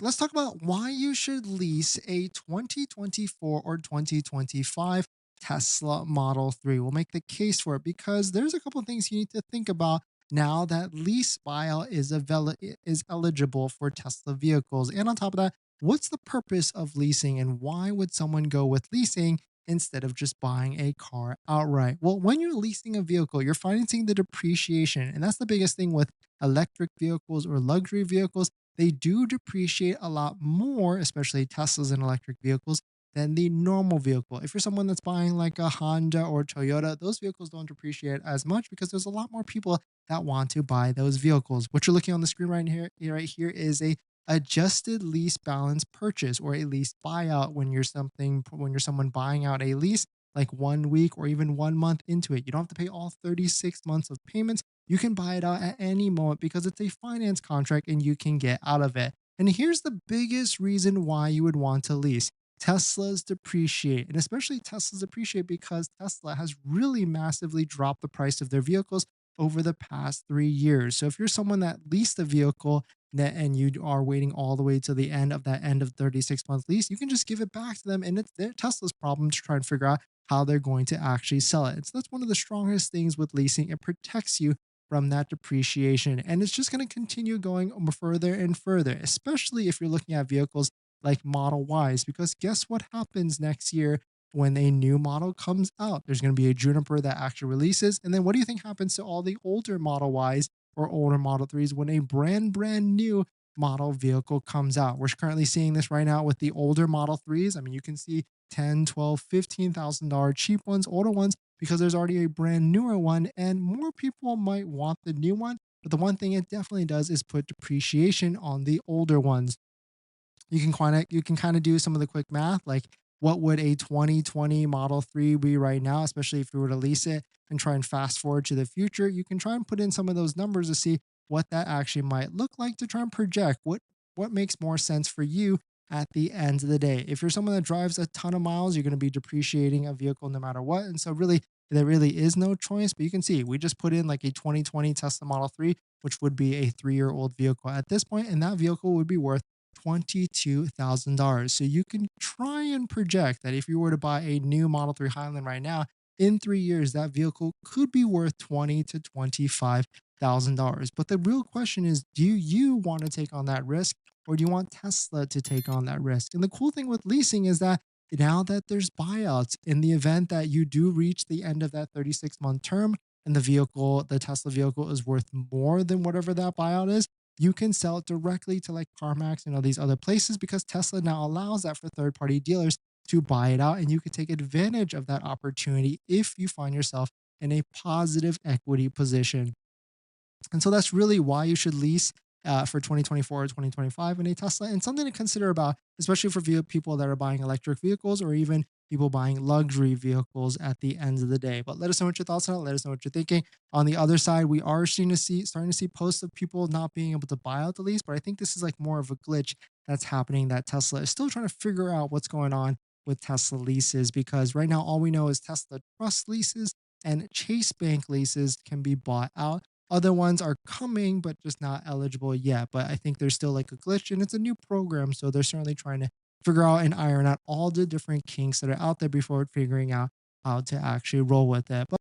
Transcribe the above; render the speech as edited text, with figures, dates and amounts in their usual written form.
let's talk about why you should lease a 2024 or 2025 Tesla Model 3. We'll make the case for it because there's a couple of things you need to think about now that lease buyout is eligible for Tesla vehicles. And on top of that, what's the purpose of leasing and why would someone go with leasing instead of just buying a car outright? Well, when you're leasing a vehicle, you're financing the depreciation. And that's the biggest thing with electric vehicles or luxury vehicles. They do depreciate a lot more, especially Teslas and electric vehicles, than the normal vehicle. If you're someone that's buying like a Honda or Toyota, those vehicles don't depreciate as much because there's a lot more people that want to buy those vehicles. What you're looking on the screen right here is a adjusted lease balance purchase or a lease buyout when you're someone buying out a lease like 1 week or even 1 month into it. You don't have to pay all 36 months of payments. You can buy it out at any moment because it's a finance contract and you can get out of it. And here's the biggest reason why you would want to lease. Teslas depreciate, and especially Teslas depreciate because Tesla has really massively dropped the price of their vehicles over the past 3 years. So if you're someone that leased a vehicle and you are waiting all the way to the end of that end of 36-month lease, you can just give it back to them, and it's their Tesla's problem to try and figure out how they're going to actually sell it. And so that's one of the strongest things with leasing. It protects you from that depreciation. And it's just going to continue going further and further, especially if you're looking at vehicles like Model Ys, because guess what happens next year when a new model comes out? There's going to be a Juniper that actually releases. And then what do you think happens to all the older Model Ys or older Model 3s when a brand new model vehicle comes out? We're currently seeing this right now with the older Model 3s. I mean, you can see 10, 12, $15,000 cheap ones, older ones, because there's already a brand newer one and more people might want the new one. But the one thing it definitely does is put depreciation on the older ones. You can kind of do some of the quick math, like what would a 2020 Model 3 be right now, especially if you were to lease it and try and fast forward to the future. You can try and put in some of those numbers to see what that actually might look like to try and project what makes more sense for you at the end of the day. If you're someone that drives a ton of miles, you're going to be depreciating a vehicle no matter what. And so really there really is no choice, but you can see we just put in like a 2020 Tesla Model 3, which would be a 3-year-old vehicle at this point, and that vehicle would be worth $22,000. So you can try and project that if you were to buy a new Model 3 Highland right now, in 3 years, that vehicle could be worth $20,000 to $25,000. But the real question is, do you want to take on that risk or do you want Tesla to take on that risk? And the cool thing with leasing is that now that there's buyouts, in the event that you do reach the end of that 36-month term and the Tesla vehicle is worth more than whatever that buyout is, you can sell it directly to like CarMax and all these other places because Tesla now allows that for third party dealers to buy it out. And you can take advantage of that opportunity if you find yourself in a positive equity position. And so that's really why you should lease for 2024 or 2025 in a Tesla, and something to consider about, especially for people that are buying electric vehicles or even people buying luxury vehicles at the end of the day. But let us know what your thoughts are. Let us know what you're thinking. On the other side, we are starting to see posts of people not being able to buy out the lease, but I think this is like more of a glitch that's happening that Tesla is still trying to figure out what's going on with Tesla leases because right now all we know is Tesla Trust leases and Chase Bank leases can be bought out. Other ones are coming, but just not eligible yet. But I think there's still like a glitch and it's a new program. So they're certainly trying to figure out and iron out all the different kinks that are out there before figuring out how to actually roll with it. But